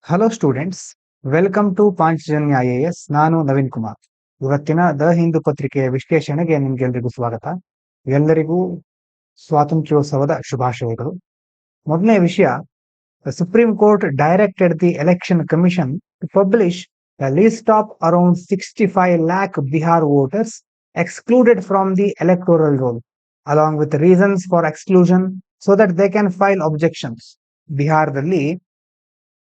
Hello students, welcome to Panchajanya IAS. ನಾನು ನವೀನ್ ಕುಮಾರ್. ಇವತ್ತಿನ the Hindu ಪತ್ರಿಕೆಯ ವಿಶ್ಲೇಷಣೆಗೆ ನಿಮ್ಗೆಲ್ರಿಗೂ ಸ್ವಾಗತ. ಎಲ್ಲರಿಗೂ ಸ್ವಾತಂತ್ರ್ಯೋತ್ಸವದ ಶುಭಾಶಯಗಳು. ಮೊದಲನೇ ವಿಷಯ, Supreme Court directed the election commission to publish a list of around 65 lakh Bihar voters excluded from the electoral roll, along with reasons for exclusion so that they can file objections. ಬಿಹಾರದಲ್ಲಿ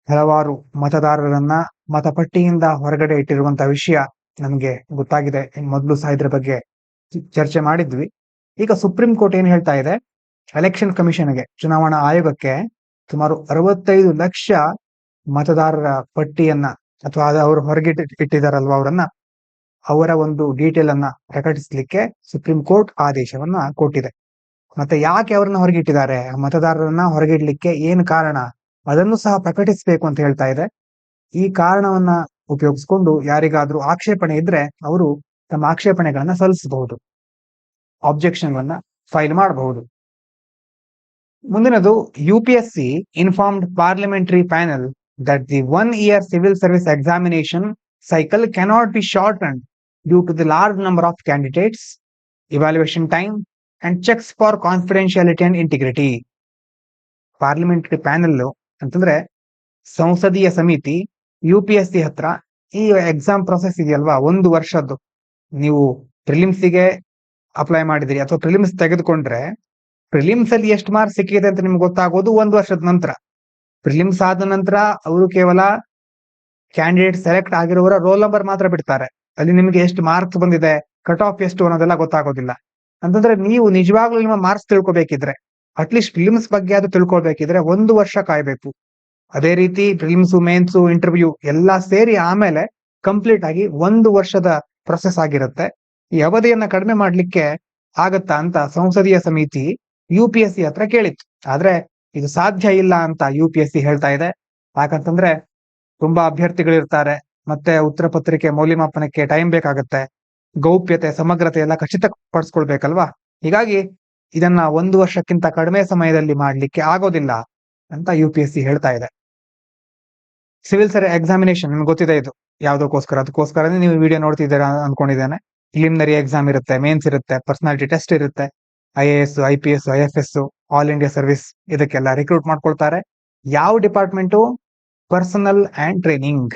ಹಲವಾರು ಮತದಾರರನ್ನ ಮತಪಟ್ಟಿಯಿಂದ ಹೊರಗಡೆ ಇಟ್ಟಿರುವಂತಹ ವಿಷಯ ನಮಗೆ ಗೊತ್ತಾಗಿದೆ. ಮೊದಲು ಸಹ ಇದ್ರ ಬಗ್ಗೆ ಚರ್ಚೆ ಮಾಡಿದ್ವಿ. ಈಗ ಸುಪ್ರೀಂ ಕೋರ್ಟ್ ಏನ್ ಹೇಳ್ತಾ ಇದೆ, ಎಲೆಕ್ಷನ್ ಕಮಿಷನ್ಗೆ, ಚುನಾವಣಾ ಆಯೋಗಕ್ಕೆ ಸುಮಾರು 65 ಲಕ್ಷ ಮತದಾರರ ಪಟ್ಟಿಯನ್ನ ಅಥವಾ ಅವರು ಹೊರಗೆ ಇಟ್ಟಿದಾರಲ್ವಾ ಅವರ ಒಂದು ಡೀಟೇಲ್ ಅನ್ನ ಪ್ರಕಟಿಸಲಿಕ್ಕೆ ಸುಪ್ರೀಂ ಕೋರ್ಟ್ ಆದೇಶವನ್ನ ಕೊಟ್ಟಿದೆ. ಮತ್ತೆ ಯಾಕೆ ಅವ್ರನ್ನ ಹೊರಗೆ ಇಟ್ಟಿದ್ದಾರೆ, ಮತದಾರರನ್ನ ಹೊರಗೆ ಇಡ್ಲಿಕ್ಕೆ ಏನು ಕಾರಣ, ಅದನ್ನು ಸಹ ಪ್ರಕಟಿಸಬೇಕು ಅಂತ ಹೇಳ್ತಾ ಇದೆ. ಈ ಕಾರಣವನ್ನ ಉಪಯೋಗಿಸಿಕೊಂಡು ಯಾರಿಗಾದ್ರೂ ಆಕ್ಷೇಪಣೆ ಇದ್ರೆ ಅವರು ತಮ್ಮ ಆಕ್ಷೇಪಣೆಗಳನ್ನ ಸಲ್ಲಿಸಬಹುದು, ಆಬ್ಜೆಕ್ಷನ್ ಅನ್ನ ಫೈಲ್ ಮಾಡಬಹುದು. ಮುಂದಿನದು, UPSC informed parliamentary panel that the 1 year civil service examination cycle cannot be shortened due to the large number of candidates, evaluation time and checks for confidentiality and integrity. Parliamentary panel ಅಂತಂದ್ರೆ ಸಂಸದೀಯ ಸಮಿತಿ UPSC ಹತ್ರ ಈ exam process ಇದೆಯಲ್ವಾ, 1 ವರ್ಷದ್ದು. ನೀವು ಪ್ರಿಲಿಮ್ಸ್ಗೆ apply ಮಾಡಿದಿರಿ ಅಥವಾ ಪ್ರಿಲಿಮ್ಸ್ ತೆಗೆದುಕೊಂಡ್ರೆ ಪ್ರಿಲಿಮ್ಸ್ ಅಲ್ಲಿ ಎಷ್ಟು ಮಾರ್ಕ್ಸ್ ಸಿಕ್ಕಿದೆ ಅಂತ ನಿಮ್ಗೆ ಗೊತ್ತಾಗೋದು 1 ವರ್ಷದ ನಂತರ. ಪ್ರಿಲಿಮ್ಸ್ ಆದ ನಂತರ ಅವರು ಕೇವಲ ಕ್ಯಾಂಡಿಡೇಟ್ ಸೆಲೆಕ್ಟ್ ಆಗಿರೋರ ರೋಲ್ ನಂಬರ್ ಮಾತ್ರ ಬಿಡ್ತಾರೆ. ಅಲ್ಲಿ ನಿಮ್ಗೆ ಎಷ್ಟು ಮಾರ್ಕ್ಸ್ ಬಂದಿದೆ, ಕಟ್ ಆಫ್ ಎಷ್ಟು ಅನ್ನೋದೆಲ್ಲ ಗೊತ್ತಾಗೋದಿಲ್ಲ. ಅಂತಂದ್ರೆ ನೀವು ನಿಜವಾಗ್ಲೂ ನಿಮ್ಮ ಮಾರ್ಕ್ಸ್ ತಿಳ್ಕೊಬೇಕಿದ್ರೆ, ಅಟ್ಲೀಸ್ಟ್ ಪ್ರಿಲಿಮ್ಸ್ ಬಗ್ಗೆ ಅದು ತಿಳ್ಕೊಳ್ಬೇಕಿದ್ರೆ 1 ವರ್ಷ ಕಾಯ್ಬೇಕು. ಅದೇ ರೀತಿ ಪ್ರಿಲಿಮ್ಸ್, ಮೇನ್ಸು, ಇಂಟರ್ವ್ಯೂ ಎಲ್ಲ ಸೇರಿ ಆಮೇಲೆ ಕಂಪ್ಲೀಟ್ ಆಗಿ 1 ವರ್ಷದ ಪ್ರೊಸೆಸ್ ಆಗಿರುತ್ತೆ. ಈ ಅವಧಿಯನ್ನ ಕಡಿಮೆ ಮಾಡ್ಲಿಕ್ಕೆ ಆಗತ್ತಾ ಅಂತ ಸಂಸದೀಯ ಸಮಿತಿ UPSC ಹತ್ರ ಕೇಳಿತ್ತು. ಆದ್ರೆ ಇದು ಸಾಧ್ಯ ಇಲ್ಲ ಅಂತ UPSC ಹೇಳ್ತಾ ಇದೆ. ಯಾಕಂತಂದ್ರೆ ತುಂಬಾ ಅಭ್ಯರ್ಥಿಗಳಿರ್ತಾರೆ, ಮತ್ತೆ ಉತ್ತರ ಪತ್ರಿಕೆ ಮೌಲ್ಯಮಾಪನಕ್ಕೆ ಟೈಮ್ ಬೇಕಾಗತ್ತೆ, ಗೌಪ್ಯತೆ, ಸಮಗ್ರತೆ ಎಲ್ಲ ಖಚಿತಪಡಿಸ್ಕೊಳ್ಬೇಕಲ್ವಾ. ಹೀಗಾಗಿ ಇದನ್ನ 1 ವರ್ಷಕ್ಕಿಂತ ಕಡಿಮೆ ಸಮಯದಲ್ಲಿ ಮಾಡ್ಲಿಕ್ಕೆ ಆಗೋದಿಲ್ಲ ಅಂತ UPSC ಹೇಳ್ತಾ ಇದೆ. ಸಿವಿಲ್ ಸರ್ ಎಕ್ಸಾಮಿನೇಷನ್ ನಿಮ್ಗೆ ಗೊತ್ತಿದೆ, ಇದು ಯಾವ್ದಕ್ಕೋಸ್ಕರ, ಅದಕ್ಕೋಸ್ಕರನೇ ನೀವು ವಿಡಿಯೋ ನೋಡ್ತಿದ್ದೀರಾ ಅನ್ಕೊಂಡಿದ್ದೇನೆ. ಪ್ರಿಲಿಮಿನರಿ ಎಕ್ಸಾಮ್ ಇರುತ್ತೆ, ಮೇನ್ಸ್ ಇರುತ್ತೆ, ಪರ್ಸನಾಲಿಟಿ ಟೆಸ್ಟ್ ಇರುತ್ತೆ, IAS, IPS, IFS, all India service, ಇದಕ್ಕೆಲ್ಲ ರಿಕ್ರೂಟ್ ಮಾಡ್ಕೊಳ್ತಾರೆ. ಯಾವ ಡಿಪಾರ್ಟ್ಮೆಂಟು? Personnel and training.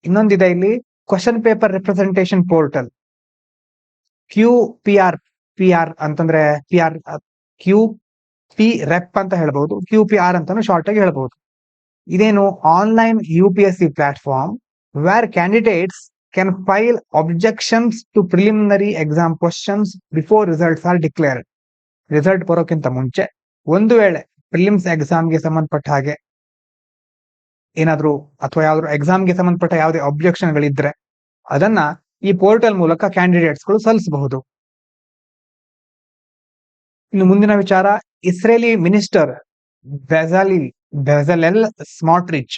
ಇನ್ನೊಂದಿದೆ ಇಲ್ಲಿ, question paper representation portal, QPR ಅಂತಂದ್ರೆ QP ರೆಪ್ ಅಂತ ಹೇಳ್ಬಹುದು, QPR ಅಂತಾನು ಶಾರ್ಟ್ ಆಗಿ ಹೇಳ್ಬಹುದು. ಇದೇನು online UPSC platform where candidates can file objections to preliminary exam questions before results are declared. Result ಬರೋಕ್ಕಿಂತ ಮುಂಚೆ ಒಂದು ವೇಳೆ ಪ್ರಿಲಿಮ್ಸ್ ಎಕ್ಸಾಮ್ಗೆ ಸಂಬಂಧಪಟ್ಟ ಹಾಗೆ ಏನಾದ್ರು ಅಥವಾ ಯಾವ್ದಾದ್ರು ಎಕ್ಸಾಮ್ಗೆ ಸಂಬಂಧಪಟ್ಟ ಯಾವುದೇ ಅಬ್ಜೆಕ್ಷನ್ ಗಳಿದ್ರೆ ಅದನ್ನ ಈ ಪೋರ್ಟಲ್ ಮೂಲಕ ಕ್ಯಾಂಡಿಡೇಟ್ಸ್ಗಳು ಸಲ್ಲಿಸಬಹುದು. ಇನ್ನು ಮುಂದಿನ ವಿಚಾರ, ಇಸ್ರೇಲಿ ಮಿನಿಸ್ಟರ್ ಬೆಜಲೆಲ್ ಸ್ಮಾಟ್ರಿಚ್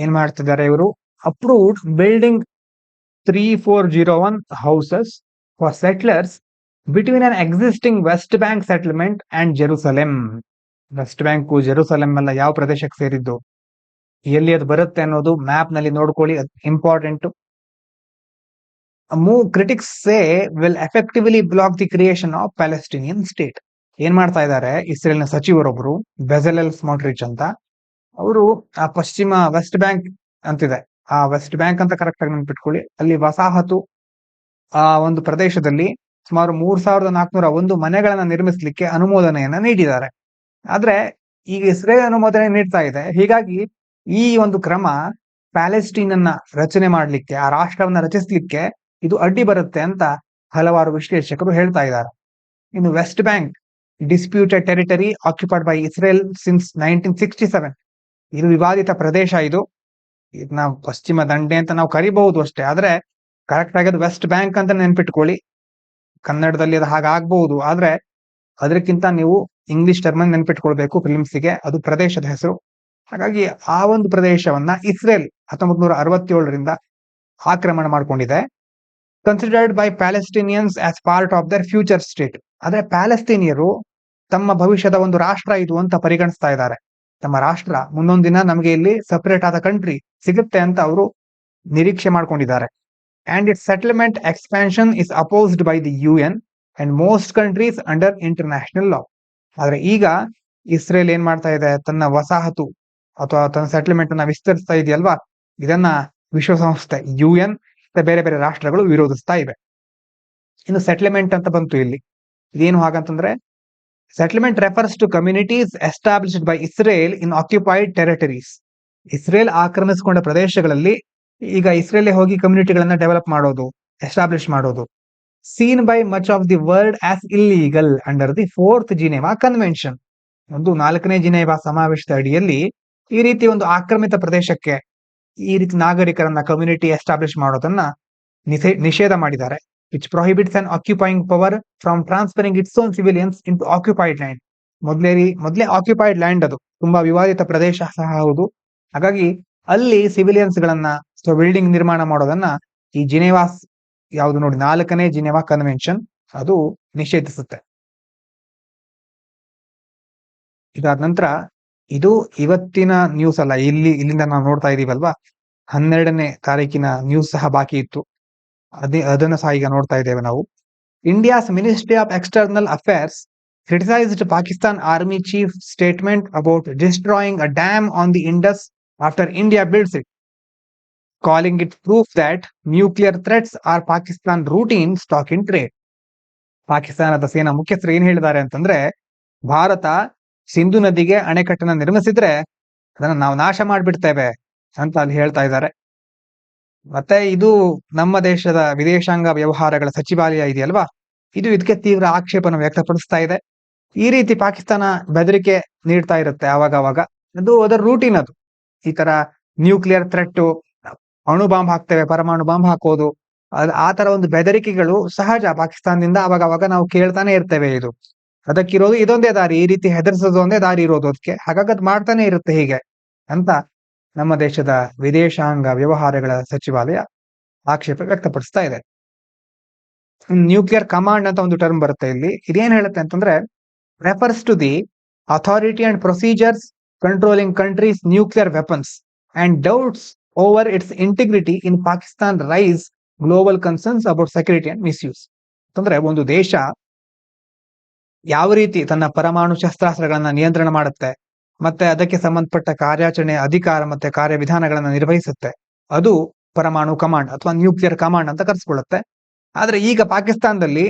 ಏನ್ ಮಾಡ್ತಿದ್ದಾರೆ, ಇವರು approved building 3401 houses for settlers between an existing West Bank settlement and Jerusalem. West Bank, Jerusalem ಎಲ್ಲ ಯಾವ ಪ್ರದೇಶಕ್ಕೆ ಸೇರಿದ್ದು, ಎಲ್ಲಿ ಅದು ಬರುತ್ತೆ ಅನ್ನೋದು ಮ್ಯಾಪ್ ನಲ್ಲಿ ನೋಡ್ಕೊಳ್ಳಿ, important. Move critics say will effectively block the creation of Palestinian state. ಏನ್ ಮಾಡ್ತಾ ಇದ್ದಾರೆ, ಇಸ್ರೇಲ್ನ ಸಚಿವರೊಬ್ರು ಬೆಜಲೆಲ್ ಸ್ಮಾಟ್ರಿಚ್ ಅಂತ, ಅವರು ಆ ಪಶ್ಚಿಮ ವೆಸ್ಟ್ ಬ್ಯಾಂಕ್ ಅಂತಿದೆ, ಆ ವೆಸ್ಟ್ ಬ್ಯಾಂಕ್ ಅಂತ ಕರೆಕ್ಟ್ ಆಗಿ ನೆನ್ಪಿಟ್ಕೊಳ್ಳಿ, ಅಲ್ಲಿ ವಸಾಹತು ಆ ಒಂದು ಪ್ರದೇಶದಲ್ಲಿ ಸುಮಾರು 3401 ಮನೆಗಳನ್ನ ನಿರ್ಮಿಸಲಿಕ್ಕೆ ಅನುಮೋದನೆಯನ್ನ ನೀಡಿದ್ದಾರೆ. ಆದ್ರೆ ಈಗ ಇಸ್ರೇಲ್ ಅನುಮೋದನೆ ನೀಡ್ತಾ ಇದೆ. ಹೀಗಾಗಿ ಈ ಒಂದು ಕ್ರಮ ಪ್ಯಾಲೆಸ್ಟೀನ್ ಅನ್ನ ರಚನೆ ಮಾಡ್ಲಿಕ್ಕೆ, ಆ ರಾಷ್ಟ್ರವನ್ನ ರಚಿಸಲಿಕ್ಕೆ ಇದು ಅಡ್ಡಿ ಬರುತ್ತೆ ಅಂತ ಹಲವಾರು ವಿಶ್ಲೇಷಕರು ಹೇಳ್ತಾ ಇದ್ದಾರೆ. ಇನ್ನು West Bank, disputed territory occupied by Israel since 1967. ಇದು ವಿವಾದಿತ ಪ್ರದೇಶ. ಇದು ನಾವು ಪಶ್ಚಿಮ ದಂಡೆ ಅಂತ ನಾವು ಕರಿಬಹುದು ಅಷ್ಟೇ, ಆದ್ರೆ ಕರೆಕ್ಟ್ ಆಗಿ ಅದು ವೆಸ್ಟ್ ಬ್ಯಾಂಕ್ ಅಂತ ನೆನ್ಪಿಟ್ಕೊಳ್ಳಿ. ಕನ್ನಡದಲ್ಲಿ ಅದು ಹಾಗಾಗಬಹುದು, ಆದ್ರೆ ಅದಕ್ಕಿಂತ ನೀವು ಇಂಗ್ಲಿಷ್ ಟರ್ಮ್ ನೆನ್ಪಿಟ್ಕೊಳ್ಬೇಕು ಪ್ರಿಲಿಮ್ಸ್ಗೆ, ಅದು ಪ್ರದೇಶದ ಹೆಸರು. ಹಾಗಾಗಿ ಆ ಒಂದು ಪ್ರದೇಶವನ್ನ ಇಸ್ರೇಲ್ 1967ರಿಂದ ಆಕ್ರಮಣ ಮಾಡ್ಕೊಂಡಿದೆ. Considered by Palestinians as part of their future state. ಆದ್ರೆ ಪ್ಯಾಲೆಸ್ತೀನಿಯರು ತಮ್ಮ ಭವಿಷ್ಯದ ಒಂದು ರಾಷ್ಟ್ರ ಇದು ಅಂತ ಪರಿಗಣಿಸ್ತಾ ಇದ್ದಾರೆ. ತಮ್ಮ ರಾಷ್ಟ್ರ ಮುಂದೊಂದು ದಿನ ನಮಗೆ ಇಲ್ಲಿ ಸಪರೇಟ್ ಆದ ಕಂಟ್ರಿ ಸಿಗುತ್ತೆ ಅಂತ ಅವರು ನಿರೀಕ್ಷೆ ಮಾಡ್ಕೊಂಡಿದ್ದಾರೆ. And its settlement expansion is opposed by the UN and most countries under international law. ಆದ್ರೆ ಈಗ ಇಸ್ರೇಲ್ ಏನ್ ಮಾಡ್ತಾ ಇದೆ, ತನ್ನ ವಸಾಹತು ಅಥವಾ ತನ್ನ ಸೆಟಲ್ಮೆಂಟ್ ಅನ್ನ ವಿಸ್ತರಿಸ್ತಾ ಇದೆಯಲ್ವಾ, ಇದನ್ನ ವಿಶ್ವಸಂಸ್ಥೆ UN ಮತ್ತೆ ಬೇರೆ ಬೇರೆ ರಾಷ್ಟ್ರಗಳು ವಿರೋಧಿಸ್ತಾ ಇವೆ. ಇನ್ನು ಸೆಟಲ್ಮೆಂಟ್ ಅಂತ ಬಂತು ಇಲ್ಲಿ, ಇದೇನು ಹಾಗಂತಂದ್ರೆ settlement refers to communities established by Israel in occupied territories. Israel ಆಕ್ರಮಿಸಿಕೊಂಡ ಪ್ರದೇಶಗಳಲ್ಲಿ ಈಗ ಇಸ್ರೇಲ್ ಹೋಗಿ ಕಮ್ಯುನಿಟಿಗಳನ್ನ ಡೆವಲಪ್ ಮಾಡೋದು, ಎಸ್ಟಾಬ್ಲಿಷ್ ಮಾಡೋದು. Seen by much of the world as illegal under the 4th Geneva convention. ಒಂದು 4ನೇ ಜಿನೆವಾ ಸಮಾವೇಶದ ಅಡಿಯಲ್ಲಿ ಈ ರೀತಿ ಒಂದು ಆಕ್ರಮಿತ ಪ್ರದೇಶಕ್ಕೆ ಈ ರೀತಿ ನಾಗರಿಕರನ್ನ ಕಮ್ಯುನಿಟಿ ಎಸ್ಟಾಬ್ಲಿಷ್ ಮಾಡೋದನ್ನ ನಿಷೇಧ ಮಾಡಿದ್ದಾರೆ. Which prohibits an occupying power from transferring its own civilians into occupied land. ಮೊದಲೇ ಆಕ್ಯುಪೈಡ್ ಲ್ಯಾಂಡ್, ಅದು ತುಂಬಾ ವಿವಾದಿತ ಪ್ರದೇಶ ಸಹ ಹೌದು. ಹಾಗಾಗಿ ಅಲ್ಲಿ ಸಿವಿಲಿಯನ್ಸ್ ಗಳನ್ನ ಬಿಲ್ಡಿಂಗ್ ನಿರ್ಮಾಣ ಮಾಡೋದನ್ನ ಈ ಜಿನೆವಾಸ್ ಯಾವುದು ನೋಡಿ 4ನೇ ಜಿನೆವಾ ಕನ್ವೆನ್ಷನ್ ಅದು ನಿಷೇಧಿಸುತ್ತೆ. ಇದಾದ ನಂತರ ಇದು ಇವತ್ತಿನ ನ್ಯೂಸ್ ಅಲ್ಲ, ಇಲ್ಲಿಂದ ನಾವು ನೋಡ್ತಾ ಇದೀವಲ್ವಾ, 12ನೇ ತಾರೀಕಿನ ನ್ಯೂಸ್ ಸಹ ಬಾಕಿ ಇತ್ತು, ಅದನ್ನ ಸಹ ಈಗ ನೋಡ್ತಾ ಇದ್ದೇವೆ ನಾವು. India's ministry of external affairs criticized Pakistan Army chief statement about destroying a dam on the Indus after India builds it, calling it proof that nuclear threats are Pakistan routine stock in trade. ಪಾಕಿಸ್ತಾನದ ಸೇನಾ ಮುಖ್ಯಸ್ಥರು ಏನ್ ಹೇಳಿದ್ದಾರೆ ಅಂತಂದ್ರೆ, ಭಾರತ ಸಿಂಧು ನದಿಗೆ ಅಣೆಕಟ್ಟನ್ನ ನಿರ್ಮಿಸಿದ್ರೆ ಅದನ್ನ ನಾವು ನಾಶ ಮಾಡ್ಬಿಡ್ತೇವೆ ಅಂತ ಅಲ್ಲಿ ಹೇಳ್ತಾ ಇದ್ದಾರೆ. ಮತ್ತೆ ಇದು ನಮ್ಮ ದೇಶದ ವಿದೇಶಾಂಗ ವ್ಯವಹಾರಗಳ ಸಚಿವಾಲಯ ಇದೆಯಲ್ವಾ, ಇದು ಇದಕ್ಕೆ ತೀವ್ರ ಆಕ್ಷೇಪನ ವ್ಯಕ್ತಪಡಿಸ್ತಾ ಇದೆ. ಈ ರೀತಿ ಪಾಕಿಸ್ತಾನ ಬೆದರಿಕೆ ನೀಡ್ತಾ ಇರುತ್ತೆ ಆವಾಗ, ಅದು ಅದರ ರೂಟೀನ್. ಅದು ಈ ತರ ನ್ಯೂಕ್ಲಿಯರ್ ಥ್ರೆಟ್, ಅಣು ಬಾಂಬ್ ಹಾಕ್ತೇವೆ, ಪರಮಾಣು ಬಾಂಬ್ ಹಾಕೋದು, ಆ ತರ ಒಂದು ಬೆದರಿಕೆಗಳು ಸಹಜ ಪಾಕಿಸ್ತಾನದಿಂದ ಅವಾಗ ನಾವು ಕೇಳ್ತಾನೆ ಇರ್ತೇವೆ. ಅದಕ್ಕಿರೋದು ಇದೊಂದೇ ದಾರಿ, ಈ ರೀತಿ ಹೆದರ್ಸೋದು ಒಂದೇ ದಾರಿ ಇರೋದು ಅದಕ್ಕೆ. ಹಾಗಾಗಿ ಅದು ಮಾಡ್ತಾನೆ ಇರುತ್ತೆ ಹೀಗೆ ಅಂತ ನಮ್ಮ ದೇಶದ ವಿದೇಶಾಂಗ ವ್ಯವಹಾರಗಳ ಸಚಿವಾಲಯ ಆಕ್ಷೇಪ ವ್ಯಕ್ತಪಡಿಸ್ತಾ ಇದೆ. ನ್ಯೂಕ್ಲಿಯರ್ ಕಮಾಂಡ್ ಅಂತ ಒಂದು ಟರ್ಮ್ ಬರುತ್ತೆ ಇಲ್ಲಿ. ಇದೇನ್ ಹೇಳುತ್ತೆ ಅಂತಂದ್ರೆ, refers to the authority and procedures controlling countries' nuclear weapons and doubts over its integrity in Pakistan raise global concerns about security and misuse. ಅಂತಂದ್ರೆ ಒಂದು ದೇಶ ಯಾವ ರೀತಿ ತನ್ನ ಪರಮಾಣು ಶಸ್ತ್ರಾಸ್ತ್ರಗಳನ್ನ ನಿಯಂತ್ರಣ ಮಾಡುತ್ತೆ ಮತ್ತೆ ಅದಕ್ಕೆ ಸಂಬಂಧಪಟ್ಟ ಕಾರ್ಯಾಚರಣೆ ಅಧಿಕಾರ ಮತ್ತೆ ಕಾರ್ಯವಿಧಾನಗಳನ್ನ ನಿರ್ವಹಿಸುತ್ತೆ, ಅದು ಪರಮಾಣು ಕಮಾಂಡ್ ಅಥವಾ ನ್ಯೂಕ್ಲಿಯರ್ ಕಮಾಂಡ್ ಅಂತ ಕರೆಸ್ಕೊಳ್ಳುತ್ತೆ. ಆದ್ರೆ ಈಗ ಪಾಕಿಸ್ತಾನದಲ್ಲಿ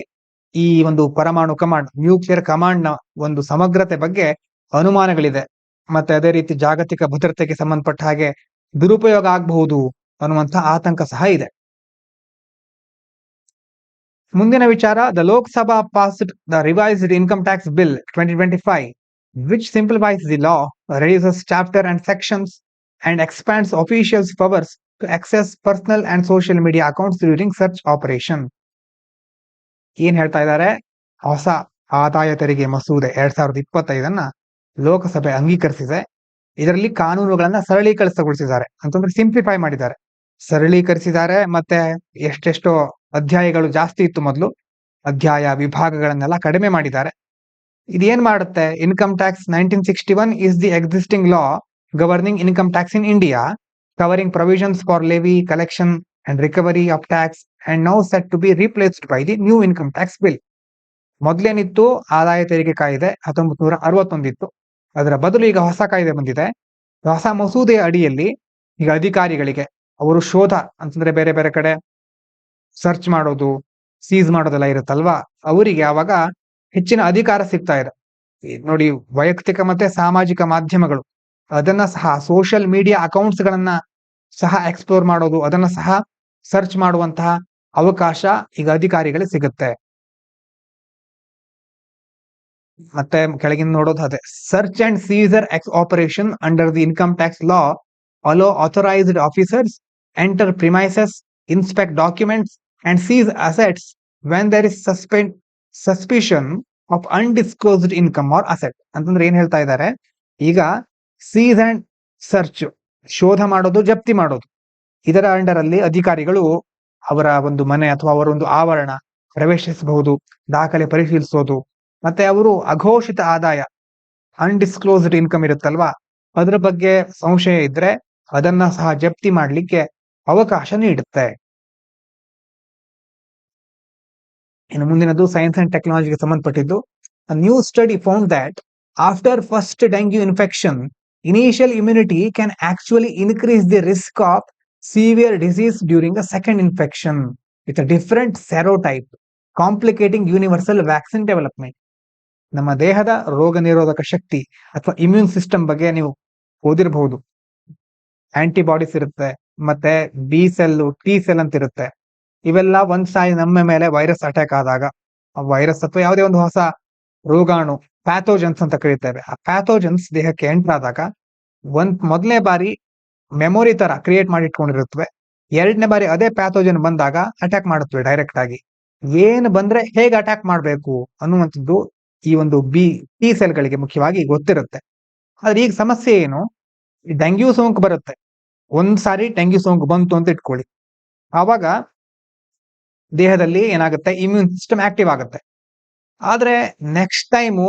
ಈ ಒಂದು ಪರಮಾಣು ಕಮಾಂಡ್, ನ್ಯೂಕ್ಲಿಯರ್ ಕಮಾಂಡ್ ನ ಒಂದು ಸಮಗ್ರತೆ ಬಗ್ಗೆ ಅನುಮಾನಗಳಿದೆ. ಮತ್ತೆ ಅದೇ ರೀತಿ ಜಾಗತಿಕ ಭದ್ರತೆಗೆ ಸಂಬಂಧಪಟ್ಟ ಹಾಗೆ ದುರುಪಯೋಗ ಆಗಬಹುದು ಅನ್ನುವಂತಹ ಆತಂಕ ಸಹ ಇದೆ. ಮುಂದಿನ ವಿಚಾರ, the Lok Sabha passed the revised income tax bill 2025 which simplifies the law, reduces chapter and sections and expands officials' powers to access personal and social media accounts during search operation. ಏನ್ ಹೇಳ್ತಾ ಇದ್ದಾರೆ, ಹೊಸ ಆದಾಯ ತೆರಿಗೆ ಮಸೂದೆ 2025 ಲೋಕಸಭೆ ಅಂಗೀಕರಿಸಿದೆ. ಇದರಲ್ಲಿ ಕಾನೂನುಗಳನ್ನ ಸರಳೀಕರಿಸಿದ್ದಾರೆ, ಅಂತಂದ್ರೆ ಸಿಂಪ್ಲಿಫೈ ಮಾಡಿದ್ದಾರೆ, ಸರಳೀಕರಿಸಿದ್ದಾರೆ. ಮತ್ತೆ ಎಷ್ಟೆಷ್ಟೋ ಅಧ್ಯಾಯಗಳು ಜಾಸ್ತಿ ಇತ್ತು ಮೊದಲು, ಅಧ್ಯಾಯ ವಿಭಾಗಗಳನ್ನೆಲ್ಲ ಕಡಿಮೆ ಮಾಡಿದ್ದಾರೆ. ಇದೇನ್ ಮಾಡುತ್ತೆ, income tax 1961 is the existing law governing income tax in India, covering provisions for levy, collection and recovery of tax, and now set to be replaced by the new income tax bill. ಮೊದಲೇನಿತ್ತು ಆದಾಯ ತೆರಿಗೆ ಕಾಯ್ದೆ 1961 ಇತ್ತು, ಅದರ ಬದಲು ಈಗ ಹೊಸ ಕಾಯ್ದೆ ಬಂದಿದೆ. ಹೊಸ ಮಸೂದೆಯ ಅಡಿಯಲ್ಲಿ ಈಗ ಅಧಿಕಾರಿಗಳಿಗೆ ಅವರು ಶೋಧ ಅಂತಂದ್ರೆ ಬೇರೆ ಬೇರೆ ಕಡೆ ಸರ್ಚ್ ಮಾಡೋದು, ಸೀಸ್ ಮಾಡೋದೆಲ್ಲ ಇರುತ್ತಲ್ವಾ, ಅವರಿಗೆ ಆವಾಗ ಹೆಚ್ಚಿನ ಅಧಿಕಾರ ಸಿಗ್ತಾ ಇದೆ. ನೋಡಿ, ವೈಯಕ್ತಿಕ ಮತ್ತೆ ಸಾಮಾಜಿಕ ಮಾಧ್ಯಮಗಳು ಅದನ್ನ ಸಹ, ಸೋಷಿಯಲ್ ಮೀಡಿಯಾ ಅಕೌಂಟ್ಸ್ ಗಳನ್ನ ಸಹ ಎಕ್ಸ್ಪ್ಲೋರ್ ಮಾಡೋದು, ಅದನ್ನ ಸಹ ಸರ್ಚ್ ಮಾಡುವಂತಹ ಅವಕಾಶ ಈಗ ಅಧಿಕಾರಿಗಳಿಗೆ ಸಿಗುತ್ತೆ. ಮತ್ತೆ ಕೆಳಗಿನ ನೋಡೋದು ಅದೇ, search and seizure operation under the income tax law allow authorised officers enter premises, inspect documents and seize assets when there is suspicion of undisclosed income or asset. ಅಂತಂದ್ರೆ ಏನ್ ಹೇಳ್ತಾ ಇದ್ದಾರೆ, ಈಗ ಸೀಸ್ ಅಂಡ್ ಸರ್ಚ್, ಶೋಧ ಮಾಡೋದು, ಜಪ್ತಿ ಮಾಡೋದು, ಇದರ ಅಂಡರ್ ಅಲ್ಲಿ ಅಧಿಕಾರಿಗಳು ಅವರ ಒಂದು ಮನೆ ಅಥವಾ ಅವರ ಒಂದು ಆವರಣ ಪ್ರವೇಶಿಸಬಹುದು, ದಾಖಲೆ ಪರಿಶೀಲಿಸೋದು, ಮತ್ತೆ ಅವರು ಅಘೋಷಿತ ಆದಾಯ, ಅನ್ಡಿಸ್ಕ್ಲೋಸ್ಡ್ ಇನ್ಕಮ್ ಇರುತ್ತಲ್ವಾ, ಅದರ ಬಗ್ಗೆ ಸಂಶಯ ಇದ್ರೆ ಅದನ್ನ ಸಹ ಜಪ್ತಿ ಮಾಡಲಿಕ್ಕೆ ಅವಕಾಶ ನೀಡುತ್ತೆ. ಇನ್ನು ಮುಂದಿನದು ಸೈನ್ಸ್ ಅಂಡ್ ಟೆಕ್ನಾಲಜಿಗೆ ಸಂಬಂಧಪಟ್ಟಿದ್ದು. New study found that after first dengue infection initial immunity can actually increase the risk of severe disease during a second infection with a different serotype complicating universal vaccine development. ನಮ್ಮ ದೇಹದ ರೋಗ ನಿರೋಧಕ ಶಕ್ತಿ ಅಥವಾ immune system ಬಗ್ಗೆ ನೀವು ಓದಿರಬಹುದು. Antibodies ಇರುತ್ತೆ, ಮತ್ತೆ B cell, T cell ಅಂತ ಇರುತ್ತೆ. ಇವೆಲ್ಲ ಒಂದ್ ಸಾರಿ ನಮ್ಮ ಮೇಲೆ ವೈರಸ್ ಅಟ್ಯಾಕ್ ಆದಾಗ, ವೈರಸ್ ಅಥವಾ ಯಾವುದೇ ಒಂದು ಹೊಸ ರೋಗಾಣು, ಪ್ಯಾಥೋಜನ್ಸ್ ಅಂತ ಕರೀತೇವೆ, ಆ ಪ್ಯಾಥೋಜನ್ಸ್ ದೇಹಕ್ಕೆ ಎಂಟರ್ ಆದಾಗ ಮೊದಲನೇ ಬಾರಿ ಮೆಮೊರಿ ತರ ಕ್ರಿಯೇಟ್ ಮಾಡಿ ಇಟ್ಕೊಂಡಿರುತ್ತವೆ. ಎರಡನೇ ಬಾರಿ ಅದೇ ಪ್ಯಾಥೋಜನ್ ಬಂದಾಗ ಅಟ್ಯಾಕ್ ಮಾಡುತ್ತವೆ ಡೈರೆಕ್ಟ್ ಆಗಿ. ಏನು ಬಂದ್ರೆ ಹೇಗೆ ಅಟ್ಯಾಕ್ ಮಾಡಬೇಕು ಅನ್ನುವಂಥದ್ದು ಈ ಒಂದು ಟಿ ಸೆಲ್ಗಳಿಗೆ ಮುಖ್ಯವಾಗಿ ಗೊತ್ತಿರುತ್ತೆ. ಆದ್ರೆ ಈಗ ಸಮಸ್ಯೆ ಏನು, ಡೆಂಗ್ಯೂ ಸೋಂಕು ಬರುತ್ತೆ. ಒಂದ್ ಸಾರಿ ಡೆಂಗ್ಯೂ ಸೋಂಕು ಬಂತು ಅಂತ ಇಟ್ಕೊಳ್ಳಿ, ಆವಾಗ ದೇಹದಲ್ಲಿ ಏನಾಗುತ್ತೆ, ಇಮ್ಯೂನ್ ಸಿಸ್ಟಮ್ ಆಕ್ಟಿವ್ ಆಗುತ್ತೆ. ಆದ್ರೆ ನೆಕ್ಸ್ಟ್ ಟೈಮು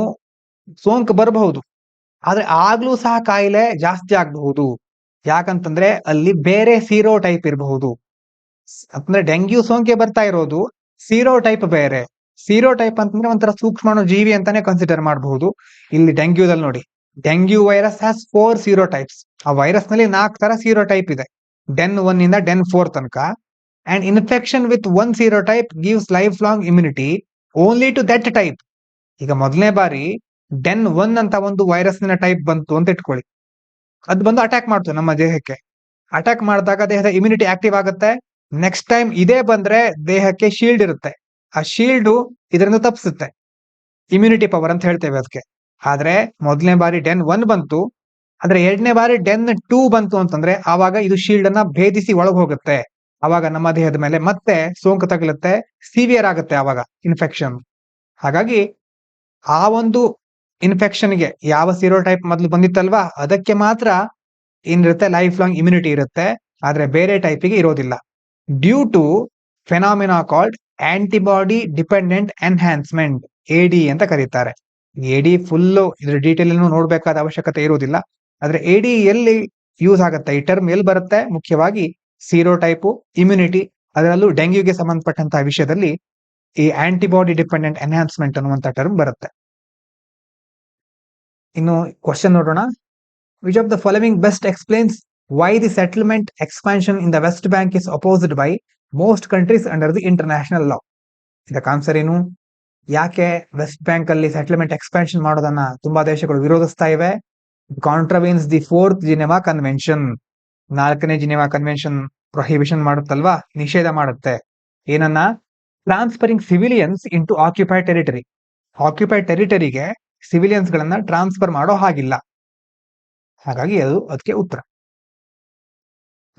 ಸೋಂಕು ಬರಬಹುದು, ಆದ್ರೆ ಆಗ್ಲೂ ಸಹ ಕಾಯಿಲೆ ಜಾಸ್ತಿ ಆಗಬಹುದು. ಯಾಕಂತಂದ್ರೆ ಅಲ್ಲಿ ಬೇರೆ ಸೀರೋ ಟೈಪ್ ಇರಬಹುದು. ಅಂದ್ರೆ ಡೆಂಗ್ಯೂ ಸೋಂಕೆ ಬರ್ತಾ ಇರೋದು ಸೀರೋ ಟೈಪ್ ಬೇರೆ. ಸೀರೋ ಟೈಪ್ ಅಂತಂದ್ರೆ ಒಂಥರ ಸೂಕ್ಷ್ಮಾಣು ಜೀವಿ ಅಂತಾನೆ ಕನ್ಸಿಡರ್ ಮಾಡಬಹುದು. ಇಲ್ಲಿ ಡೆಂಗ್ಯೂದಲ್ಲಿ ನೋಡಿ, dengue virus has 4 zero types. ಆ ವೈರಸ್ ನಲ್ಲಿ 4 ತರ ಸೀರೋ ಟೈಪ್ ಇದೆ, ಡೆನ್ 1 ಇಂದ ಡೆನ್ 4 ತನಕ. And infection with 1 serotype gives life long immunity only to that type. ಈಗ ಮೊದಲನೇ ಬಾರಿ ಡೆನ್ 1 ಅಂತ ಒಂದು ವೈರಸ್ನ ಟೈಪ್ ಬಂತು ಅಂತ ಇಟ್ಕೊಳ್ಳಿ, ಅದು ಬಂದು ಅಟ್ಯಾಕ್ ಮಾಡ್ತು ನಮ್ಮ ದೇಹಕ್ಕೆ. ಅಟ್ಯಾಕ್ ಮಾಡಿದಾಗ ದೇಹದ ಇಮ್ಯುನಿಟಿ ಆಕ್ಟಿವ್ ಆಗುತ್ತೆ. ನೆಕ್ಸ್ಟ್ ಟೈಮ್ ಇದೇ ಬಂದ್ರೆ ದೇಹಕ್ಕೆ ಶೀಲ್ಡ್ ಇರುತ್ತೆ, ಆ ಶೀಲ್ಡ್ ಇದರಿಂದ ತಪ್ಪಿಸುತ್ತೆ, ಇಮ್ಯುನಿಟಿ ಪವರ್ ಅಂತ ಹೇಳ್ತೇವೆ ಅದಕ್ಕೆ. ಆದ್ರೆ ಮೊದಲನೇ ಬಾರಿ ಡೆನ್ 1 ಬಂತು, ಆದ್ರೆ ಎರಡನೇ ಬಾರಿ ಡೆನ್ 2 ಬಂತು ಅಂತಂದ್ರೆ ಆವಾಗ ಇದು ಶೀಲ್ಡ್ ಅನ್ನ ಭೇದಿಸಿ ಒಳಗೆ ಹೋಗುತ್ತೆ. ಆವಾಗ ನಮ್ಮ ದೇಹದ ಮೇಲೆ ಮತ್ತೆ ಸೋಂಕು ತಗಲುತ್ತೆ, ಸಿವಿಯರ್ ಆಗುತ್ತೆ ಆವಾಗ ಇನ್ಫೆಕ್ಷನ್. ಹಾಗಾಗಿ ಆ ಒಂದು ಇನ್ಫೆಕ್ಷನ್ಗೆ ಯಾವ ಸೀರೋ ಟೈಪ್ ಮೊದಲು ಬಂದಿತ್ತಲ್ವಾ ಅದಕ್ಕೆ ಮಾತ್ರ ಏನಿರುತ್ತೆ, ಲೈಫ್ ಲಾಂಗ್ ಇಮ್ಯುನಿಟಿ ಇರುತ್ತೆ, ಆದ್ರೆ ಬೇರೆ ಟೈಪಿಗೆ ಇರೋದಿಲ್ಲ. Due to phenomena called antibody dependent enhancement, ಎಡಿ ಅಂತ ಕರೀತಾರೆ. ಎಡಿ ಫುಲ್ಲು ಇದ್ರ ಡೀಟೇಲ್ ನೋಡ್ಬೇಕಾದ ಅವಶ್ಯಕತೆ ಇರುವುದಿಲ್ಲ. ಆದ್ರೆ ಎಡಿ ಎಲ್ಲಿ ಯೂಸ್ ಆಗುತ್ತೆ, ಈ ಟರ್ಮ್ ಎಲ್ಲಿ ಬರುತ್ತೆ, ಮುಖ್ಯವಾಗಿ ಸೀರೋ ಟೈಪು, ಇಮ್ಯುನಿಟಿ, ಅದರಲ್ಲೂ ಡೆಂಗ್ಯೂಗೆ ಸಂಬಂಧಪಟ್ಟಂತಹ ವಿಷಯದಲ್ಲಿ ಈ ಆಂಟಿಬಾಡಿ ಡಿಪೆಂಡೆಂಟ್ ಎನ್ಹಾನ್ಸ್ಮೆಂಟ್ ಅನ್ನುವಂತ ಟರ್ಮ್ ಬರುತ್ತೆ. ಇನ್ನು ಕ್ವಶನ್ ನೋಡೋಣ. Which of the following best explains why the settlement expansion in the West Bank is opposed by most countries under the international law? ಇದಕ್ಕೆ answer ಏನು? ಯಾಕೆ ವೆಸ್ಟ್ ಬ್ಯಾಂಕ್ ಅಲ್ಲಿ settlement expansion ಮಾಡೋದನ್ನ ತುಂಬಾ ದೇಶಗಳು ವಿರೋಧಿಸ್ತಾ ಇವೆ? Contravenes the 4th Geneva convention. 4ನೇ ಜಿನೆವಾ ಕನ್ವೆನ್ಷನ್ ಪ್ರೊಹಿಬಿಷನ್ ಮಾಡುತ್ತಲ್ವಾ, ನಿಷೇಧ ಮಾಡುತ್ತೆ. ಏನನ್ನ? Transferring civilians into occupied territory. Occupied ಟೆರಿಟರಿಗೆ civilians ಗಳನ್ನ ಟ್ರಾನ್ಸ್ಫರ್ ಮಾಡೋ ಹಾಗಿಲ್ಲ. ಹಾಗಾಗಿ ಅದು ಅದಕ್ಕೆ ಉತ್ತರ.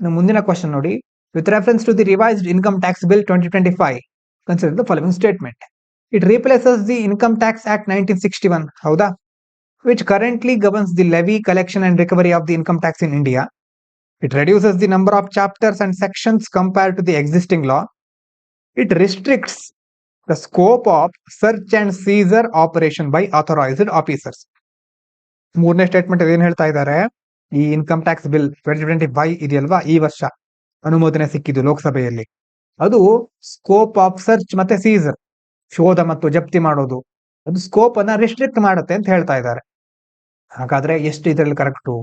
ಮುಂದಿನ ಕ್ವಶನ್ ನೋಡಿ. With reference to the revised income tax bill 2025, consider the following statement. It replaces the income tax act 1961, ಹೌದಾ? Which currently governs the levy, collection and recovery of the income tax in India. It reduces the number of chapters and sections compared to the existing law. It restricts the scope of search and seizure operation by authorized officers. ಮೂರನೇ statement ಏನ್ ಹೇಳ್ತಾ ಇದ್ದಾರೆ, ಈ income tax bill 2025 ಇದೆಯಲ್ವಾ, ಈ ವರ್ಷ ಅನುಮೋದನೆ ಸಿಕ್ಕಿದ್ದು ಲೋಕಸಭೆಯಲ್ಲಿ, ಅದು ಸ್ಕೋಪ್ ಆಫ್ ಸರ್ಚ್ ಮತ್ತೆ ಸೀಸರ್, ಶೋಧ ಮತ್ತು ಜಪ್ತಿ ಮಾಡೋದು, ಅದು ಸ್ಕೋಪ್ ಅನ್ನ ರಿಸ್ಟ್ರಿಕ್ಟ್ ಮಾಡುತ್ತೆ ಅಂತ ಹೇಳ್ತಾ ಇದ್ದಾರೆ. ಹಾಗಾದ್ರೆ ಎಷ್ಟು ಇದರಲ್ಲಿ ಕರೆಕ್ಟು?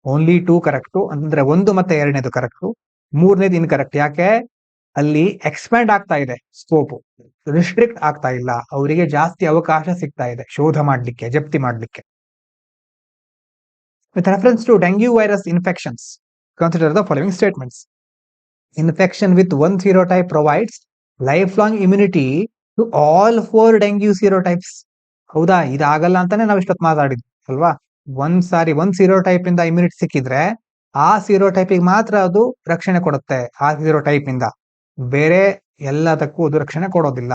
ಓನ್ಲಿ 2 ಕರೆಕ್ಟು, ಅಂದ್ರೆ 1 ಮತ್ತೆ 2ನೇದು ಕರೆಕ್ಟು, 3ನೇದು ಇನ್ಕರೆಕ್ಟ್. ಯಾಕೆ? ಅಲ್ಲಿ ಎಕ್ಸ್ಪ್ಯಾಂಡ್ ಆಗ್ತಾ ಇದೆ ಸ್ಕೋಪ್, ರಿಸ್ಟ್ರಿಕ್ಟ್ ಆಗ್ತಾ ಇಲ್ಲ, ಅವರಿಗೆ ಜಾಸ್ತಿ ಅವಕಾಶ ಸಿಗ್ತಾ ಇದೆ ಶೋಧ ಮಾಡ್ಲಿಕ್ಕೆ, ಜಪ್ತಿ ಮಾಡ್ಲಿಕ್ಕೆ. With reference to dengue virus infections, consider the following statements. Infection with 1 serotype provides life long immunity to all 4 dengue serotypes. ಹೌದಾ? ಇದಾಗಲ್ಲ ಅಂತಾನೆ ನಾವು ಇಷ್ಟೊತ್ತು ಮಾತಾಡಿದ್ವಿ ಅಲ್ವಾ? ಒಂದ್ ಸಾರಿ 1 ಸೀರೋಟೈಪ್ ಇಂದ ಇಮ್ಯುನಿಟಿ ಸಿಕ್ಕಿದ್ರೆ ಆ ಸೀರೋಟೈಪಿಗೆ ಮಾತ್ರ ಅದು ರಕ್ಷಣೆ ಕೊಡುತ್ತೆ, ಆ ಸೀರೋಟೈಪ್ ಇಂದ. ಬೇರೆ ಎಲ್ಲದಕ್ಕೂ ಅದು ರಕ್ಷಣೆ ಕೊಡೋದಿಲ್ಲ.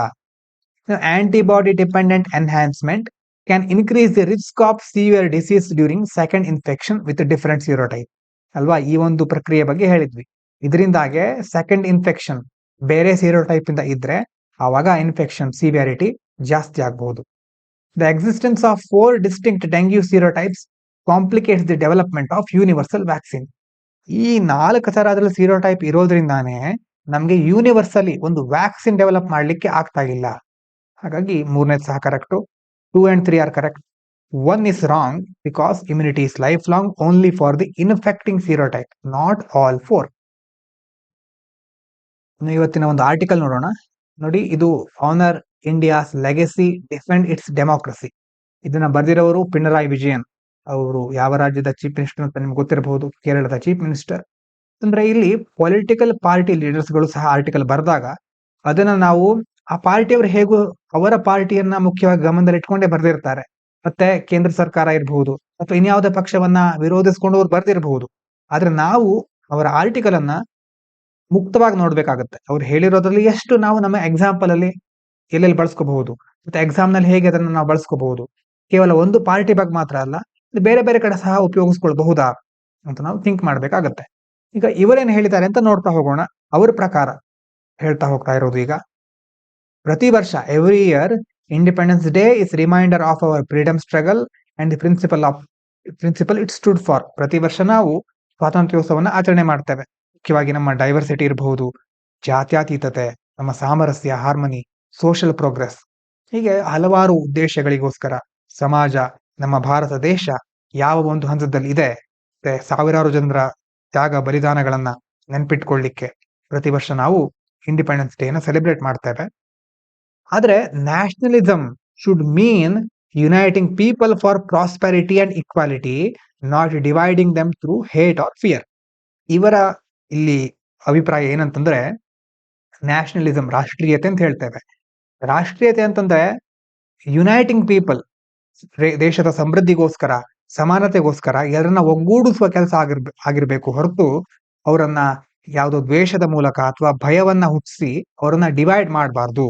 Antibody dependent enhancement can increase the risk of severe disease during second infection with different serotype, ಅಲ್ವಾ? ಈ ಒಂದು ಪ್ರಕ್ರಿಯೆ ಬಗ್ಗೆ ಹೇಳಿದ್ವಿ. ಇದರಿಂದಾಗೆ ಸೆಕೆಂಡ್ ಇನ್ಫೆಕ್ಷನ್ ಬೇರೆ ಸೀರೋಟೈಪ್ ಇಂದ ಇದ್ರೆ ಆವಾಗ ಇನ್ಫೆಕ್ಷನ್ ಸಿವಿಯಾರಿಟಿ ಜಾಸ್ತಿ ಆಗಬಹುದು. The existence of 4 distinct dengue serotypes complicates the development of universal vaccine. ಈ 4 ತರಹದಲ್ಲಿ ಸೀರೋಟೈಪ್ ಇರೋದ್ರಿಂದಾನೇ ನಮ್ಗೆ ಯೂನಿವರ್ಸಲಿ ಒಂದು ವ್ಯಾಕ್ಸಿನ್ ಡೆವಲಪ್ ಮಾಡ್ಲಿಕ್ಕೆ ಆಗ್ತಾ ಇಲ್ಲ. ಹಾಗಾಗಿ 3ನೇದು ಸಹ correct. 2 and 3 are correct. 1 is wrong because immunity is lifelong only for the infecting serotype, not all 4. ಇನ್ನು ಇವತ್ತಿನ ಒಂದು ಆರ್ಟಿಕಲ್ ನೋಡೋಣ. ನೋಡಿ, ಇದು honour India's legacy defend it's democracy. ಇದನ್ನ ಬರೆದಿರೋರು ಪಿಣರಾಯಿ ವಿಜಯನ್. ಅವರು ಯಾವ ರಾಜ್ಯದ ಚೀಫ್ ಮಿನಿಸ್ಟರ್ ಅಂತ ನಿಮ್ಗೆ ಗೊತ್ತಿರಬಹುದು, ಕೇರಳದ ಚೀಫ್ ಮಿನಿಸ್ಟರ್. ಅಂದ್ರೆ ಇಲ್ಲಿ ಪೊಲಿಟಿಕಲ್ ಪಾರ್ಟಿ ಲೀಡರ್ಸ್ ಗಳು ಸಹ ಆರ್ಟಿಕಲ್ ಬರೆದಾಗ ಅದನ್ನ ನಾವು ಆ ಪಾರ್ಟಿಯವರು ಹೇಗೂ ಅವರ ಪಾರ್ಟಿಯನ್ನ ಮುಖ್ಯವಾಗಿ ಗಮನದಲ್ಲಿ ಇಟ್ಕೊಂಡೇ ಬರೆದಿರ್ತಾರೆ. ಮತ್ತೆ ಕೇಂದ್ರ ಸರ್ಕಾರ ಇರಬಹುದು ಅಥವಾ ಇನ್ಯಾವುದೇ ಪಕ್ಷವನ್ನ ವಿರೋಧಿಸ್ಕೊಂಡು ಅವ್ರು ಬರ್ದಿರಬಹುದು. ಆದ್ರೆ ನಾವು ಅವರ ಆರ್ಟಿಕಲ್ ಅನ್ನ ಮುಕ್ತವಾಗಿ ನೋಡ್ಬೇಕಾಗತ್ತೆ. ಅವ್ರು ಹೇಳಿರೋದ್ರಲ್ಲಿ ಎಷ್ಟು ನಾವು ನಮ್ಮ ಎಕ್ಸಾಂಪಲ್ ಅಲ್ಲಿ ಎಲ್ಲೆಲ್ಲಿ ಬಳಸ್ಕೋಬಹುದು, ಮತ್ತೆ ಎಕ್ಸಾಮ್ ನಲ್ಲಿ ಹೇಗೆ ಅದನ್ನ ನಾವು ಬಳಸ್ಕೋಬಹುದು, ಕೇವಲ ಒಂದು ಪಾರ್ಟಿ ಬಗ್ಗೆ ಮಾತ್ರ ಅಲ್ಲ, ಬೇರೆ ಬೇರೆ ಕಡೆ ಸಹ ಉಪಯೋಗಿಸ್ಕೊಳ್ಬಹುದಾ ಅಂತ ನಾವು ಥಿಂಕ್ ಮಾಡ್ಬೇಕಾಗತ್ತೆ. ಈಗ ಇವರೇನು ಹೇಳಿದ್ದಾರೆ ಅಂತ ನೋಡ್ತಾ ಹೋಗೋಣ. ಅವ್ರ ಪ್ರಕಾರ ಹೇಳ್ತಾ ಹೋಗ್ತಾ ಇರೋದು ಈಗ, ಪ್ರತಿ ವರ್ಷ every year independence day is reminder of our freedom struggle and the principle it stood for. ಪ್ರತಿ ವರ್ಷ ನಾವು ಸ್ವಾತಂತ್ರ್ಯೋತ್ಸವನ್ನ ಆಚರಣೆ ಮಾಡ್ತೇವೆ. ಮುಖ್ಯವಾಗಿ ನಮ್ಮ ಡೈವರ್ಸಿಟಿ ಇರಬಹುದು, ಜಾತ್ಯತೀತತೆ, ನಮ್ಮ ಸಾಮರಸ್ಯ, ಹಾರ್ಮನಿ, ಸೋಷಿಯಲ್ ಪ್ರೋಗ್ರೆಸ್, ಹೀಗೆ ಹಲವಾರು ಉದ್ದೇಶಗಳಿಗೋಸ್ಕರ ಸಮಾಜ, ನಮ್ಮ ಭಾರತ ದೇಶ ಯಾವ ಒಂದು ಹಂತದಲ್ಲಿ ಇದೆ, ಸಾವಿರಾರು ಜನರ ತ್ಯಾಗ ಬಲಿದಾನಗಳನ್ನ ನೆನ್ಪಿಟ್ಕೊಳ್ಳಿಕ್ಕೆ ಪ್ರತಿ ವರ್ಷ ನಾವು ಇಂಡಿಪೆಂಡೆನ್ಸ್ ಡೇ ನ ಸೆಲೆಬ್ರೇಟ್ ಮಾಡ್ತೇವೆ. ಆದ್ರೆ nationalism should mean uniting people for prosperity and equality, not dividing them through hate or fear. ಇವರ ಇಲ್ಲಿ ಅಭಿಪ್ರಾಯ ಏನಂತಂದ್ರೆ, ನ್ಯಾಷನಲಿಸಂ ರಾಷ್ಟ್ರೀಯತೆ ಅಂತ ಹೇಳ್ತೇವೆ. ರಾಷ್ಟ್ರೀಯತೆ ಅಂತಂದ್ರೆ ಯುನೈಟಿಂಗ್ ಪೀಪಲ್, ದೇಶದ ಸಮೃದ್ಧಿಗೋಸ್ಕರ, ಸಮಾನತೆಗೋಸ್ಕರ ಎಲ್ಲರನ್ನ ಒಗ್ಗೂಡಿಸುವ ಕೆಲಸ ಆಗಿರ್ಬೇಕು ಹೊರತು ಅವರನ್ನ ಯಾವುದೋ ದ್ವೇಷದ ಮೂಲಕ ಅಥವಾ ಭಯವನ್ನ ಹುಟ್ಟಿಸಿ ಅವರನ್ನ ಡಿವೈಡ್ ಮಾಡಬಾರ್ದು.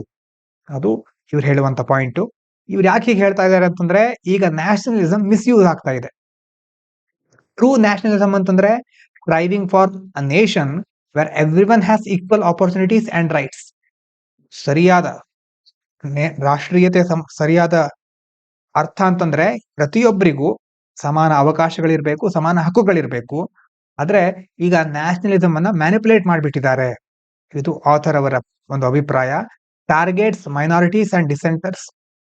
ಅದು ಇವ್ರು ಹೇಳುವಂತ ಪಾಯಿಂಟ್. ಇವ್ರು ಯಾಕೆ ಹೀಗೆ ಹೇಳ್ತಾ ಇದ್ದಾರೆ ಅಂತಂದ್ರೆ, ಈಗ ನ್ಯಾಷನಲಿಸಂ ಮಿಸ್ಯೂಸ್ ಆಗ್ತಾ ಇದೆ. ಟ್ರೂ ನ್ಯಾಷನಲಿಸಂ ಅಂತಂದ್ರೆ striving for a nation where everyone has equal opportunities and rights. ಸರಿಯಾದ ರಾಷ್ಟ್ರೀಯತೆ ಸರಿಯಾದ ಅರ್ಥ ಅಂತಂದ್ರೆ ಪ್ರತಿಯೊಬ್ಬರಿಗೂ ಸಮಾನ ಅವಕಾಶಗಳಿರ್ಬೇಕು, ಸಮಾನ ಹಕ್ಕುಗಳಿರ್ಬೇಕು. ಆದ್ರೆ ಈಗ ನ್ಯಾಷನಲಿಸಂ ಅನ್ನ ಮ್ಯಾನಿಪುಲೇಟ್ ಮಾಡಿಬಿಟ್ಟಿದ್ದಾರೆ. ಇದು ಆಥರ್ ಅವರ ಒಂದು ಅಭಿಪ್ರಾಯ. Targets minorities and dissenters.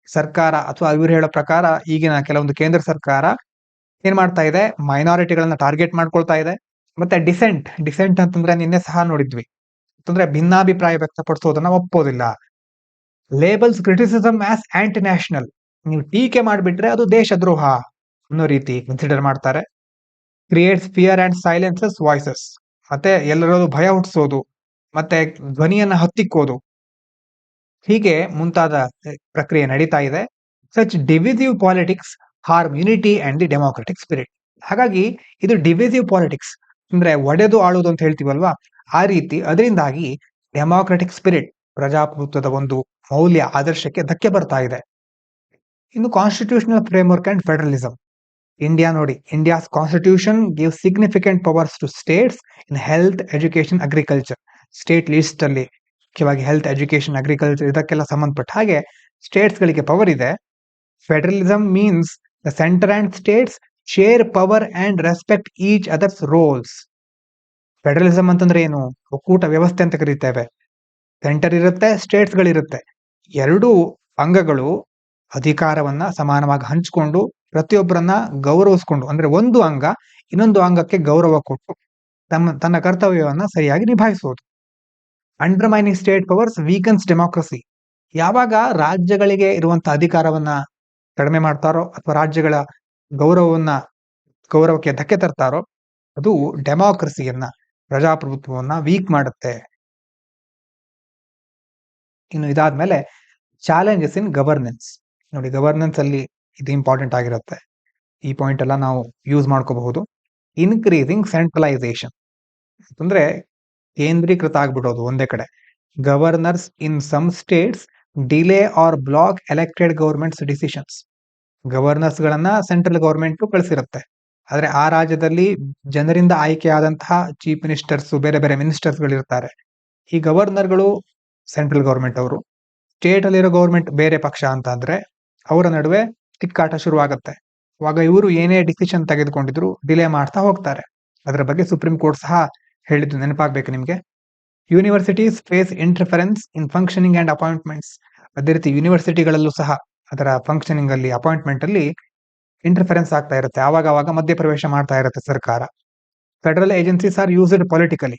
ಸರ್ಕಾರ ಅಥವಾ ಇವರು ಹೇಳೋ ಪ್ರಕಾರ ಈಗಿನ ಕೆಲವೊಂದು ಕೇಂದ್ರ ಸರ್ಕಾರ ಏನ್ ಮಾಡ್ತಾ ಇದೆ, ಮೈನಾರಿಟಿಗಳನ್ನ ಟಾರ್ಗೆಟ್ ಮಾಡ್ಕೊಳ್ತಾ ಇದೆ. ಮತ್ತೆ ಡಿಸೆಂಟ್ ಅಂತಂದ್ರೆ ನಿನ್ನೆ ಸಹ ನೋಡಿದ್ವಿ, ಅಂತಂದ್ರೆ ಭಿನ್ನಾಭಿಪ್ರಾಯ ವ್ಯಕ್ತಪಡಿಸೋದನ್ನ ಒಪ್ಪೋದಿಲ್ಲ. Labels criticism as anti national. ನೀವು ಟೀಕೆ ಮಾಡಿಬಿಟ್ರೆ ಅದು ದೇಶದ್ರೋಹ ಅನ್ನೋ ರೀತಿ ಕನ್ಸಿಡರ್ ಮಾಡ್ತಾರೆ. Creates fear and silences voices. ಮತ್ತೆ ಎಲ್ಲರೂ ಭಯ ಹುಟ್ಟಿಸೋದು, ಮತ್ತೆ ಧ್ವನಿಯನ್ನ ಹತ್ತಿಕ್ಕೋದು, ಹೀಗೆ ಮುಂತಾದ ಪ್ರಕ್ರಿಯೆ ನಡೀತಾ ಇದೆ. Such divisive politics harm unity and the democratic spirit. ಹಾಗಾಗಿ ಇದು ಡಿವಿಸಿವ್ ಪಾಲಿಟಿಕ್ಸ್ ಅಂದ್ರೆ ಒಡೆದು ಆಳುವುದು ಅಂತ ಹೇಳ್ತೀವಲ್ವಾ, ಆ ರೀತಿ. ಅದರಿಂದಾಗಿ ಡೆಮೋಕ್ರೆಟಿಕ್ ಸ್ಪಿರಿಟ್, ಪ್ರಜಾಪ್ರಭುತ್ವದ ಒಂದು ಮೌಲ್ಯ ಆದರ್ಶಕ್ಕೆ ಧಕ್ಕೆ ಬರ್ತಾ ಇದೆ. ಇನ್ನು constitutional framework and federalism. India ನೋಡಿ, India's constitution give significant powers to states in health, education, agriculture. State list ಅಲ್ಲಿ ಮುಖ್ಯವಾಗಿ ಹೆಲ್ತ್, ಎಜುಕೇಶನ್, ಅಗ್ರಿಕಲ್ಚರ್ ಇದಕ್ಕೆಲ್ಲ ಸಂಬಂಧಪಟ್ಟ ಹಾಗೆ ಸ್ಟೇಟ್ಸ್ ಗಳಿಗೆ ಪವರ್ ಇದೆ. Federalism means the centre and states share power and respect each others roles. Federalism ಅಂತಂದ್ರೆ ಏನು, ಒಕ್ಕೂಟ ವ್ಯವಸ್ಥೆ ಅಂತ ಕರೀತೇವೆ. ಸೆಂಟರ್ ಇರುತ್ತೆ, ಸ್ಟೇಟ್ಸ್ ಗಳಿರುತ್ತೆ. ಎರಡೂ ಅಂಗಗಳು ಅಧಿಕಾರವನ್ನ ಸಮಾನವಾಗಿ ಹಂಚಿಕೊಂಡು ಪ್ರತಿಯೊಬ್ಬರನ್ನ ಗೌರವಿಸ್ಕೊಂಡು, ಅಂದ್ರೆ ಒಂದು ಅಂಗ ಇನ್ನೊಂದು ಅಂಗಕ್ಕೆ ಗೌರವ ಕೊಟ್ಟು ತನ್ನ ಕರ್ತವ್ಯವನ್ನ ಸರಿಯಾಗಿ ನಿಭಾಯಿಸೋದು. ಅಂಡರ್ಮೈನಿಂಗ್ ಸ್ಟೇಟ್ ಪವರ್ಸ್ ವೀಕನ್ಸ್ ಡೆಮೋಕ್ರಸಿ. ಯಾವಾಗ ರಾಜ್ಯಗಳಿಗೆ ಇರುವಂತ ಅಧಿಕಾರವನ್ನ ಕಡಿಮೆ ಮಾಡ್ತಾರೋ ಅಥವಾ ರಾಜ್ಯಗಳ ಗೌರವಕ್ಕೆ ಧಕ್ಕೆ ತರ್ತಾರೋ ಅದು ಡೆಮೋಕ್ರಸಿಯನ್ನ, ಪ್ರಜಾಪ್ರಭುತ್ವವನ್ನ ವೀಕ್ ಮಾಡುತ್ತೆ. ಇನ್ನು ಇದಾದ್ಮೇಲೆ ಚಾಲೆಂಜಸ್ ಇನ್ ಗವರ್ನೆನ್ಸ್. ನೋಡಿ, ಗವರ್ನೆನ್ಸ್ ಅಲ್ಲಿ ಇದು ಇಂಪಾರ್ಟೆಂಟ್ ಆಗಿರುತ್ತೆ. ಈ ಪಾಯಿಂಟ್ ಎಲ್ಲ ನಾವು ಯೂಸ್ ಮಾಡ್ಕೋಬಹುದು. ಇನ್ಕ್ರೀಸಿಂಗ್ ಸೆಂಟ್ರಲೈಸೇಷನ್ ಅಂತಂದ್ರೆ ಕೇಂದ್ರೀಕೃತ ಆಗ್ಬಿಡೋದು ಒಂದೇ ಕಡೆ. Governors in some states delay or block elected governments decisions. Governors ಗಳನ್ನ ಸೆಂಟ್ರಲ್ ಗವರ್ಮೆಂಟ್ ಕಳಿಸಿರುತ್ತೆ, ಆದ್ರೆ ಆ ರಾಜ್ಯದಲ್ಲಿ ಜನರಿಂದ ಆಯ್ಕೆಯಾದಂತಹ ಚೀಫ್ ಮಿನಿಸ್ಟರ್ಸ್, ಬೇರೆ ಬೇರೆ ಮಿನಿಸ್ಟರ್ಸ್ ಗಳಿರ್ತಾರೆ. ಈ ಗವರ್ನರ್ಗಳು ಸೆಂಟ್ರಲ್ ಗವರ್ಮೆಂಟ್ ಅವರು, ಸ್ಟೇಟ್ ಅಲ್ಲಿರೋ ಗವರ್ಮೆಂಟ್ ಬೇರೆ ಪಕ್ಷ ಅಂತ ಅಂದ್ರೆ ಅವರ ನಡುವೆ ತಿಕ್ಕಾಟ ಶುರುವಾಗುತ್ತೆ. ಅವಾಗ ಇವರು ಏನೇ ಡಿಸಿಷನ್ ತೆಗೆದುಕೊಂಡಿದ್ರು ಡಿಲೇ ಮಾಡ್ತಾ ಹೋಗ್ತಾರೆ. ಅದರ ಬಗ್ಗೆ ಸುಪ್ರೀಂ ಕೋರ್ಟ್ ಸಹ ಹೇಳಿದ್ದು ನೆನಪಾಗ್ಬೇಕು ನಿಮ್ಗೆ. Universities face interference in functioning and appointments. ಅದೇ ರೀತಿ ಯೂನಿವರ್ಸಿಟಿಗಳಲ್ಲೂ ಸಹ ಅದರ ಫಂಕ್ಷನಿಂಗ್ ಅಲ್ಲಿ, ಅಪಾಯಿಂಟ್ಮೆಂಟ್ ಅಲ್ಲಿ ಇಂಟರ್ಫರೆನ್ಸ್ ಆಗ್ತಾ ಇರುತ್ತೆ. ಆವಾಗ ಮಧ್ಯಪ್ರವೇಶ ಮಾಡ್ತಾ ಇರುತ್ತೆ ಸರ್ಕಾರ. Federal agencies are used politically.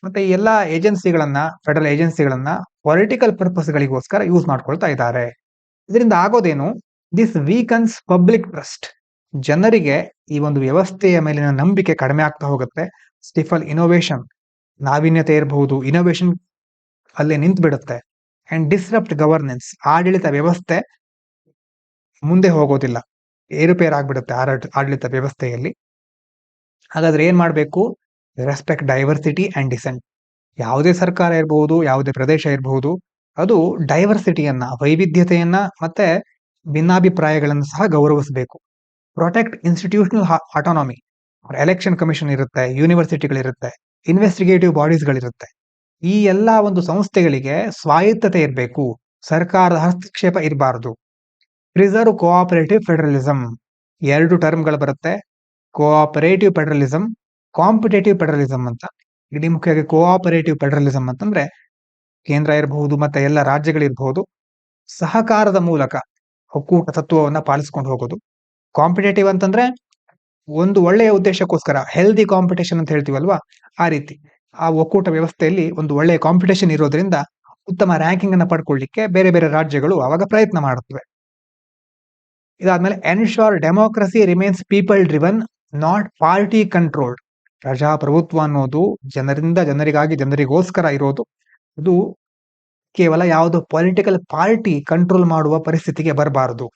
ಮತ್ತೆ ಈ ಎಲ್ಲಾ ಫೆಡರಲ್ ಏಜೆನ್ಸಿಗಳನ್ನ ಪೊಲಿಟಿಕಲ್ ಪರ್ಪಸ್ಗಳಿಗೋಸ್ಕರ ಯೂಸ್ ಮಾಡ್ಕೊಳ್ತಾ ಇದ್ದಾರೆ. ಇದರಿಂದ ಆಗೋದೇನು? This weakens public trust. ಜನರಿಗೆ ಈ ಒಂದು ವ್ಯವಸ್ಥೆಯ ಮೇಲಿನ ನಂಬಿಕೆ ಕಡಿಮೆ ಆಗ್ತಾ ಹೋಗುತ್ತೆ. ಸ್ಟಿಫಲ್ ಇನೋವೇಷನ್, ನಾವೀನ್ಯತೆ ಇರಬಹುದು, ಇನೋವೇಷನ್ ಅಲ್ಲೇ ನಿಂತು ಬಿಡುತ್ತೆ. ಅಂಡ್ ಡಿಸ್ರಪ್ಟ್ ಗವರ್ನೆನ್ಸ್, ಆಡಳಿತ ವ್ಯವಸ್ಥೆ ಮುಂದೆ ಹೋಗೋದಿಲ್ಲ, ಏರುಪೇರಾಗ್ಬಿಡುತ್ತೆ ಆಡಳಿತ ವ್ಯವಸ್ಥೆಯಲ್ಲಿ. ಹಾಗಾದ್ರೆ ಏನ್ ಮಾಡ್ಬೇಕು? Respect diversity and dissent. ಯಾವುದೇ ಸರ್ಕಾರ ಇರಬಹುದು, ಯಾವುದೇ ಪ್ರದೇಶ ಇರಬಹುದು, ಅದು ಡೈವರ್ಸಿಟಿಯನ್ನ, ವೈವಿಧ್ಯತೆಯನ್ನ ಮತ್ತೆ ಭಿನ್ನಾಭಿಪ್ರಾಯಗಳನ್ನು ಸಹ ಗೌರವಿಸಬೇಕು. Protect institutional autonomy. Election commission ಇರುತ್ತೆ, ಯೂನಿವರ್ಸಿಟಿಗಳಿರುತ್ತೆ, ಇನ್ವೆಸ್ಟಿಗೇಟಿವ್ ಬಾಡೀಸ್ಗಳಿರುತ್ತೆ. ಈ ಎಲ್ಲಾ ಒಂದು ಸಂಸ್ಥೆಗಳಿಗೆ ಸ್ವಾಯತ್ತತೆ ಇರಬೇಕು, ಸರ್ಕಾರದ ಹಸ್ತಕ್ಷೇಪ ಇರಬಾರದು. Preserve cooperative federalism. 2 ಟರ್ಮ್ಗಳು ಬರುತ್ತೆ, ಕೋಆಪರೇಟಿವ್ ಫೆಡರಲಿಸಂ, ಕಾಂಪಿಟೇಟಿವ್ ಫೆಡರಲಿಸಂ ಅಂತ. ಇಲ್ಲಿ ಮುಖ್ಯವಾಗಿ ಕೋಆಪರೇಟಿವ್ ಫೆಡರಲಿಸಂ ಅಂತಂದ್ರೆ ಕೇಂದ್ರ ಇರಬಹುದು ಮತ್ತೆ ಎಲ್ಲ ರಾಜ್ಯಗಳಿರಬಹುದು, ಸಹಕಾರದ ಮೂಲಕ ಒಕ್ಕೂಟ ತತ್ವವನ್ನ ಪಾಲಿಸ್ಕೊಂಡು ಹೋಗೋದು. ಕಾಂಪಿಟೇಟಿವ್ ಅಂತಂದ್ರೆ ಒಂದು ಒಳ್ಳೆಯ ಉದ್ದೇಶಕ್ಕೋಸ್ಕರ, ಹೆಲ್ದಿ ಕಾಂಪಿಟೇಷನ್ ಅಂತ ಹೇಳ್ತೀವಲ್ವಾ, ಆ ರೀತಿ ಆ ಒಕ್ಕೂಟ ವ್ಯವಸ್ಥೆಯಲ್ಲಿ ಒಂದು ಒಳ್ಳೆಯ ಕಾಂಪಿಟೇಷನ್ ಇರೋದ್ರಿಂದ ಉತ್ತಮ ರ್ಯಾಂಕಿಂಗ್ ಅನ್ನ ಪಡ್ಕೊಳ್ಳಿಕ್ಕೆ ಬೇರೆ ಬೇರೆ ರಾಜ್ಯಗಳು ಆವಾಗ ಪ್ರಯತ್ನ ಮಾಡುತ್ತವೆ. ಇದಾದ್ಮೇಲೆ ensure democracy remains people driven, not party controlled. ಪ್ರಜಾಪ್ರಭುತ್ವ ಅನ್ನೋದು ಜನರಿಂದ ಜನರಿಗಾಗಿ, ಜನರಿಗೋಸ್ಕರ ಇರೋದು. ಅದು ಕೇವಲ ಯಾವುದೋ ಪೊಲಿಟಿಕಲ್ ಪಾರ್ಟಿ ಕಂಟ್ರೋಲ್ ಮಾಡುವ ಪರಿಸ್ಥಿತಿಗೆ ಬರಬಾರದು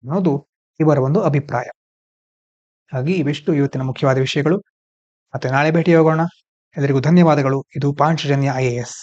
ಅನ್ನೋದು ಇವರ ಒಂದು ಅಭಿಪ್ರಾಯ. ಹಾಗಾಗಿ ಇವಿಷ್ಟು ಇವತ್ತಿನ ಮುಖ್ಯವಾದ ವಿಷಯಗಳು. ಮತ್ತೆ ನಾಳೆ ಭೇಟಿ ಹೋಗೋಣ. ಎಲ್ಲರಿಗೂ ಧನ್ಯವಾದಗಳು. ಇದು ಪಾಂಚಜನ್ಯ IAS.